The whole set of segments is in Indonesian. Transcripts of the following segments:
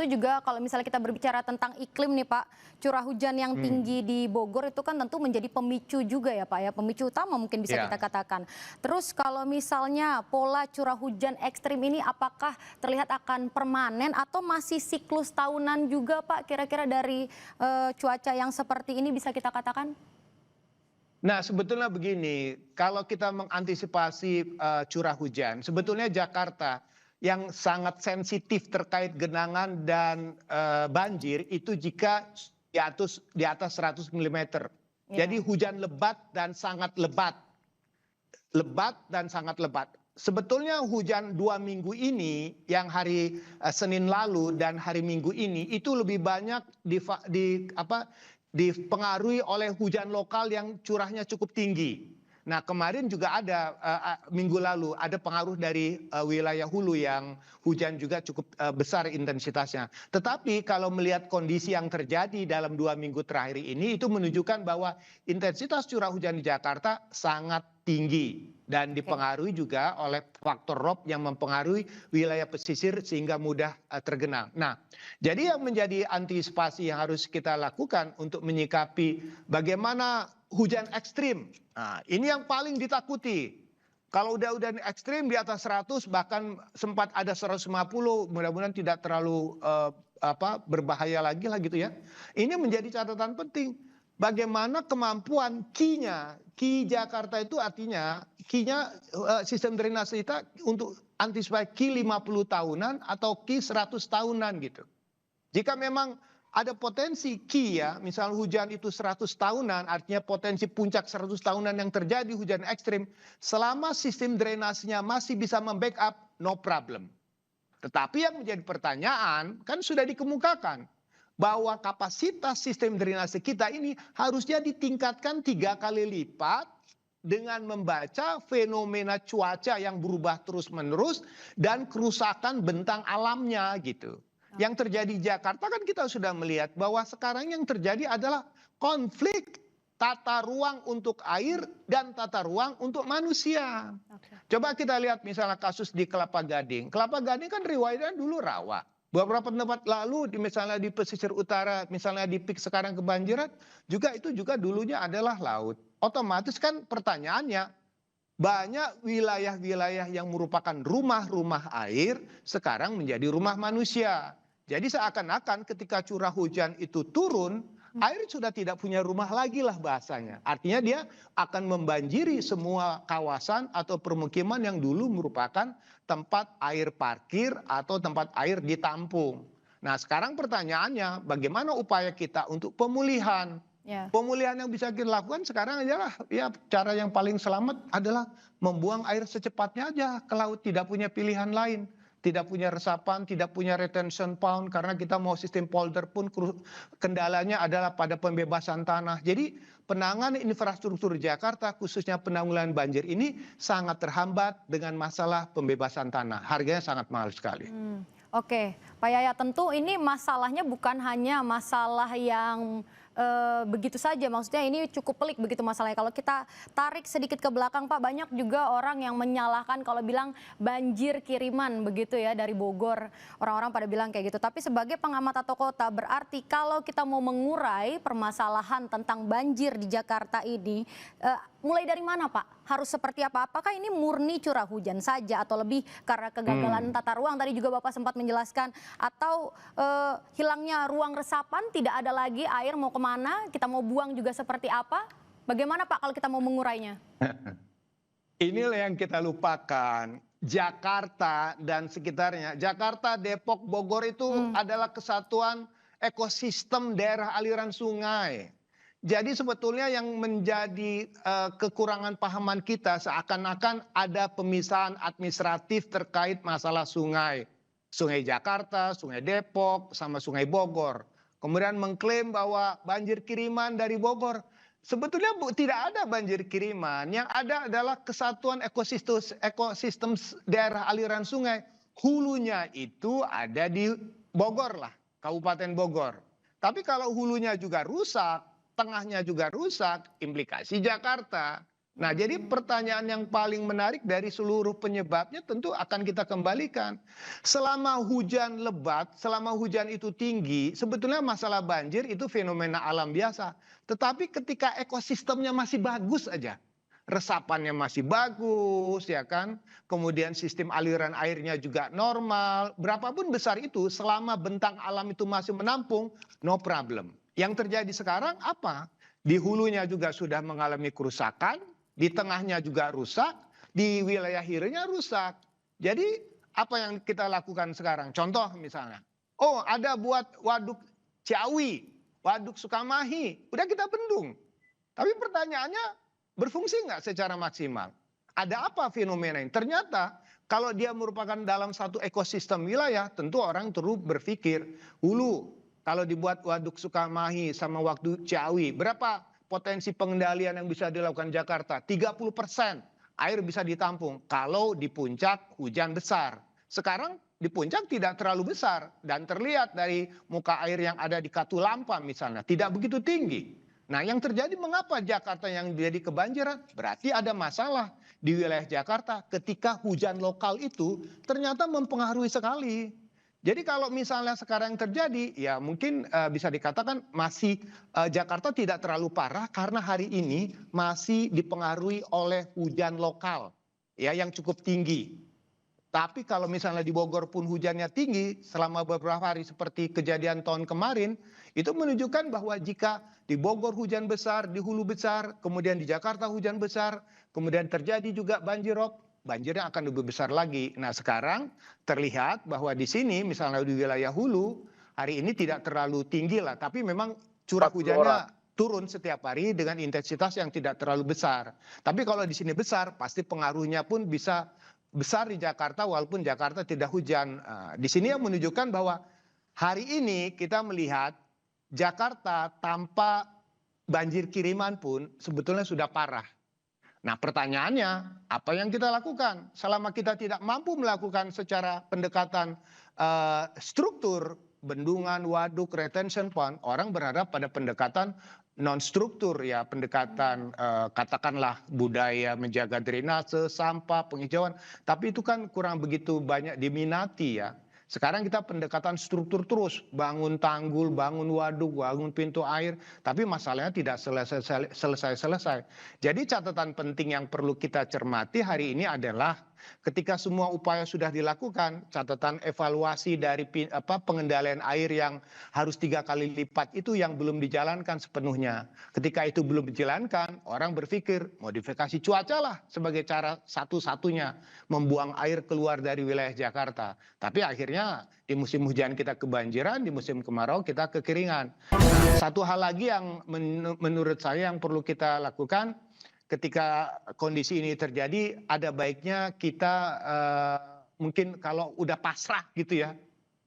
tentu juga kalau misalnya kita berbicara tentang iklim nih Pak, curah hujan yang tinggi di Bogor itu kan tentu menjadi pemicu juga ya Pak ya, pemicu utama mungkin bisa kita Ya. katakan. Terus kalau misalnya pola curah hujan ekstrim ini apakah terlihat akan permanen atau masih siklus tahunan juga Pak kira-kira dari cuaca yang seperti ini bisa kita katakan? Nah, sebetulnya begini, kalau kita mengantisipasi curah hujan, sebetulnya Jakarta yang sangat sensitif terkait genangan dan banjir itu jika di atas 100 mm. Jadi Ya. hujan lebat dan sangat lebat. Lebat dan sangat lebat. Sebetulnya hujan 2 minggu ini yang hari Senin lalu dan hari Minggu ini itu lebih banyak dipengaruhi oleh hujan lokal yang curahnya cukup tinggi. Nah, kemarin juga ada minggu lalu ada pengaruh dari wilayah hulu yang hujan juga cukup besar intensitasnya. Tetapi kalau melihat kondisi yang terjadi dalam 2 minggu terakhir ini itu menunjukkan bahwa intensitas curah hujan di Jakarta sangat tinggi dan Oke. dipengaruhi juga oleh faktor rob yang mempengaruhi wilayah pesisir sehingga mudah tergenang. Nah, jadi yang menjadi antisipasi yang harus kita lakukan untuk menyikapi bagaimana hujan ekstrim. Nah, ini yang paling ditakuti. Kalau udah ekstrim di atas 100 bahkan sempat ada 150, mudah-mudahan tidak terlalu berbahaya lagi lah gitu ya. Ini menjadi catatan penting. Bagaimana kemampuan Ki-nya, Ki Jakarta itu artinya Ki-nya sistem drainase kita untuk antisipasi Ki 50 tahunan atau Ki 100 tahunan gitu. Jika memang ada potensi Ki ya, misal hujan itu 100 tahunan, artinya potensi puncak 100 tahunan yang terjadi hujan ekstrim, selama sistem drainasenya masih bisa membackup, no problem. Tetapi yang menjadi pertanyaan, kan sudah dikemukakan, bahwa kapasitas sistem drainase kita ini harusnya ditingkatkan 3 kali lipat dengan membaca fenomena cuaca yang berubah terus-menerus dan kerusakan bentang alamnya gitu. Yang terjadi di Jakarta kan kita sudah melihat bahwa sekarang yang terjadi adalah konflik tata ruang untuk air dan tata ruang untuk manusia. Oke. Coba kita lihat misalnya kasus di Kelapa Gading. Kelapa Gading kan riwayatnya dulu rawa. Beberapa tempat lalu misalnya di pesisir utara, misalnya di Pik sekarang kebanjiran, itu juga dulunya adalah laut. Otomatis kan pertanyaannya, banyak wilayah-wilayah yang merupakan rumah-rumah air sekarang menjadi rumah manusia. Jadi seakan-akan ketika curah hujan itu turun, air sudah tidak punya rumah lagi lah bahasanya. Artinya dia akan membanjiri semua kawasan atau permukiman yang dulu merupakan tempat air parkir atau tempat air ditampung. Nah, sekarang pertanyaannya bagaimana upaya kita untuk pemulihan? Ya. Pemulihan yang bisa kita lakukan sekarang adalah ya cara yang paling selamat adalah membuang air secepatnya aja ke laut, tidak punya pilihan lain. Tidak punya resapan, tidak punya retention pond karena kita mau sistem polder pun kendalanya adalah pada pembebasan tanah. Jadi penanganan infrastruktur Jakarta khususnya penanggulangan banjir ini sangat terhambat dengan masalah pembebasan tanah. Harganya sangat mahal sekali. Oke, Pak Yaya, tentu ini masalahnya bukan hanya masalah yang begitu saja, maksudnya ini cukup pelik begitu masalahnya. Kalau kita tarik sedikit ke belakang Pak, banyak juga orang yang menyalahkan kalau bilang banjir kiriman begitu ya dari Bogor. Orang-orang pada bilang kayak gitu. Tapi sebagai pengamat tata kota berarti kalau kita mau mengurai permasalahan tentang banjir di Jakarta ini, mulai dari mana Pak? Harus seperti apa? Apakah ini murni curah hujan saja atau lebih karena kegagalan tata ruang? Tadi juga Bapak sempat menjelaskan, atau hilangnya ruang resapan, tidak ada lagi air mau kemana, kita mau buang juga seperti apa? Bagaimana Pak kalau kita mau mengurainya? Inilah yang kita lupakan. Jakarta dan sekitarnya. Jakarta, Depok, Bogor itu adalah kesatuan ekosistem daerah aliran sungai. Jadi sebetulnya yang menjadi kekurangan pahaman kita seakan-akan ada pemisahan administratif terkait masalah sungai. Sungai Jakarta, Sungai Depok, sama Sungai Bogor. Kemudian mengklaim bahwa banjir kiriman dari Bogor. Sebetulnya tidak ada banjir kiriman, yang ada adalah kesatuan ekosistem daerah aliran sungai. Hulunya itu ada di Bogor lah, Kabupaten Bogor. Tapi kalau hulunya juga rusak, tengahnya juga rusak, implikasi Jakarta. Nah, jadi pertanyaan yang paling menarik dari seluruh penyebabnya tentu akan kita kembalikan. Selama hujan lebat, selama hujan itu tinggi, sebetulnya masalah banjir itu fenomena alam biasa. Tetapi ketika ekosistemnya masih bagus aja, resapannya masih bagus, ya kan? Kemudian sistem aliran airnya juga normal, berapapun besar itu, selama bentang alam itu masih menampung, no problem. Yang terjadi sekarang apa? Di hulunya juga sudah mengalami kerusakan, di tengahnya juga rusak, di wilayah hilirnya rusak. Jadi apa yang kita lakukan sekarang? Contoh misalnya, oh ada buat waduk Ciawi, waduk Sukamahi, udah kita bendung. Tapi pertanyaannya, berfungsi nggak secara maksimal? Ada apa fenomena ini? Ternyata kalau dia merupakan dalam satu ekosistem wilayah, tentu orang terus berpikir, hulu kalau dibuat waduk Sukamahi sama waduk Ciawi, berapa potensi pengendalian yang bisa dilakukan Jakarta? 30% air bisa ditampung kalau di puncak hujan besar. Sekarang di puncak tidak terlalu besar dan terlihat dari muka air yang ada di Katulampa misalnya, tidak begitu tinggi. Nah, yang terjadi mengapa Jakarta yang jadi kebanjiran? Berarti ada masalah di wilayah Jakarta ketika hujan lokal itu ternyata mempengaruhi sekali. Jadi kalau misalnya sekarang yang terjadi, ya mungkin bisa dikatakan masih Jakarta tidak terlalu parah karena hari ini masih dipengaruhi oleh hujan lokal ya yang cukup tinggi. Tapi kalau misalnya di Bogor pun hujannya tinggi selama beberapa hari seperti kejadian tahun kemarin, itu menunjukkan bahwa jika di Bogor hujan besar, di Hulu besar, kemudian di Jakarta hujan besar, kemudian terjadi juga banjirop, banjirnya akan lebih besar lagi. Nah sekarang terlihat bahwa di sini misalnya di wilayah Hulu, hari ini tidak terlalu tinggi lah, tapi memang curah hujannya turun setiap hari dengan intensitas yang tidak terlalu besar. Tapi kalau di sini besar, pasti pengaruhnya pun bisa besar di Jakarta walaupun Jakarta tidak hujan. Di sini yang menunjukkan bahwa hari ini kita melihat Jakarta tanpa banjir kiriman pun sebetulnya sudah parah. Nah pertanyaannya, apa yang kita lakukan? Selama kita tidak mampu melakukan secara pendekatan struktur, bendungan, waduk, retention pond, orang berharap pada pendekatan non-struktur ya, pendekatan katakanlah budaya menjaga drainase, sampah, penghijauan. Tapi itu kan kurang begitu banyak diminati ya. Sekarang kita pendekatan struktur terus, bangun tanggul, bangun waduk, bangun pintu air, tapi masalahnya tidak selesai-selesai. Jadi catatan penting yang perlu kita cermati hari ini adalah ketika semua upaya sudah dilakukan, catatan evaluasi dari pengendalian air yang harus 3 kali lipat itu yang belum dijalankan sepenuhnya. Ketika itu belum dijalankan, orang berpikir modifikasi cuaca lah sebagai cara satu-satunya membuang air keluar dari wilayah Jakarta. Tapi akhirnya di musim hujan kita kebanjiran, di musim kemarau kita kekeringan. Nah, satu hal lagi yang menurut saya yang perlu kita lakukan ketika kondisi ini terjadi, ada baiknya kita mungkin kalau udah pasrah gitu ya,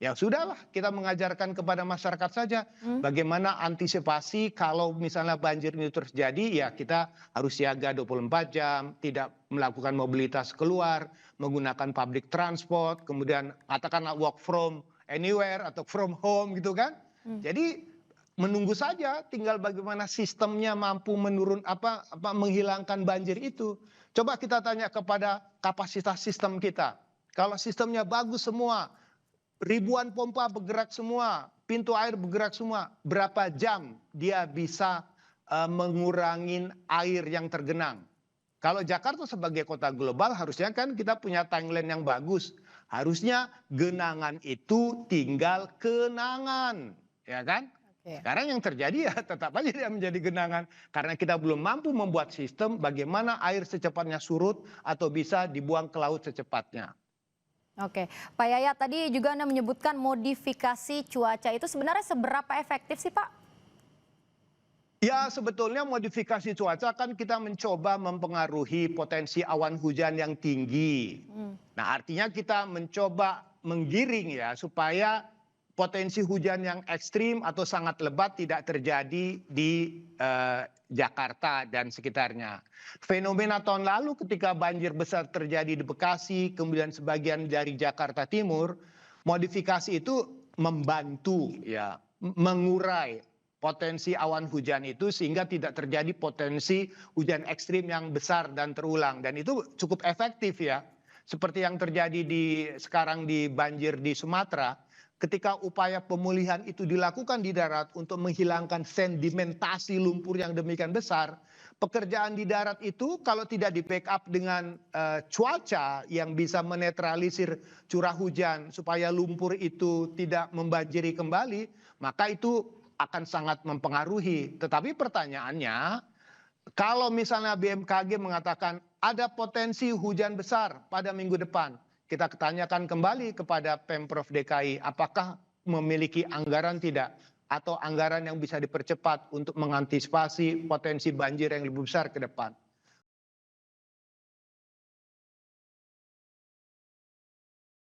ya sudahlah kita mengajarkan kepada masyarakat saja bagaimana antisipasi kalau misalnya banjir ini terjadi, ya kita harus siaga 24 jam, tidak melakukan mobilitas keluar, menggunakan public transport, kemudian katakanlah work from anywhere atau from home gitu kan. Jadi menunggu saja, tinggal bagaimana sistemnya mampu menghilangkan banjir itu. Coba kita tanya kepada kapasitas sistem kita. Kalau sistemnya bagus semua, ribuan pompa bergerak semua, pintu air bergerak semua, berapa jam dia bisa mengurangi air yang tergenang? Kalau Jakarta sebagai kota global harusnya kan kita punya timeline yang bagus. Harusnya genangan itu tinggal kenangan, ya kan? Sekarang yang terjadi ya tetap aja dia menjadi genangan karena kita belum mampu membuat sistem bagaimana air secepatnya surut atau bisa dibuang ke laut secepatnya. Oke, Pak Yayat tadi juga Anda menyebutkan modifikasi cuaca itu sebenarnya seberapa efektif sih Pak? Ya sebetulnya modifikasi cuaca kan kita mencoba mempengaruhi potensi awan hujan yang tinggi. Nah artinya kita mencoba menggiring ya supaya potensi hujan yang ekstrim atau sangat lebat tidak terjadi di Jakarta dan sekitarnya. Fenomena tahun lalu ketika banjir besar terjadi di Bekasi, kemudian sebagian dari Jakarta Timur, modifikasi itu membantu ya mengurai potensi awan hujan itu sehingga tidak terjadi potensi hujan ekstrim yang besar dan terulang. Dan itu cukup efektif ya. Seperti yang terjadi sekarang di banjir di Sumatera, ketika upaya pemulihan itu dilakukan di darat untuk menghilangkan sedimentasi lumpur yang demikian besar, pekerjaan di darat itu kalau tidak di backup dengan cuaca yang bisa menetralisir curah hujan supaya lumpur itu tidak membanjiri kembali, maka itu akan sangat mempengaruhi. Tetapi pertanyaannya, kalau misalnya BMKG mengatakan ada potensi hujan besar pada minggu depan, kita tanyakan kembali kepada Pemprov DKI, apakah memiliki anggaran tidak? Atau anggaran yang bisa dipercepat untuk mengantisipasi potensi banjir yang lebih besar ke depan.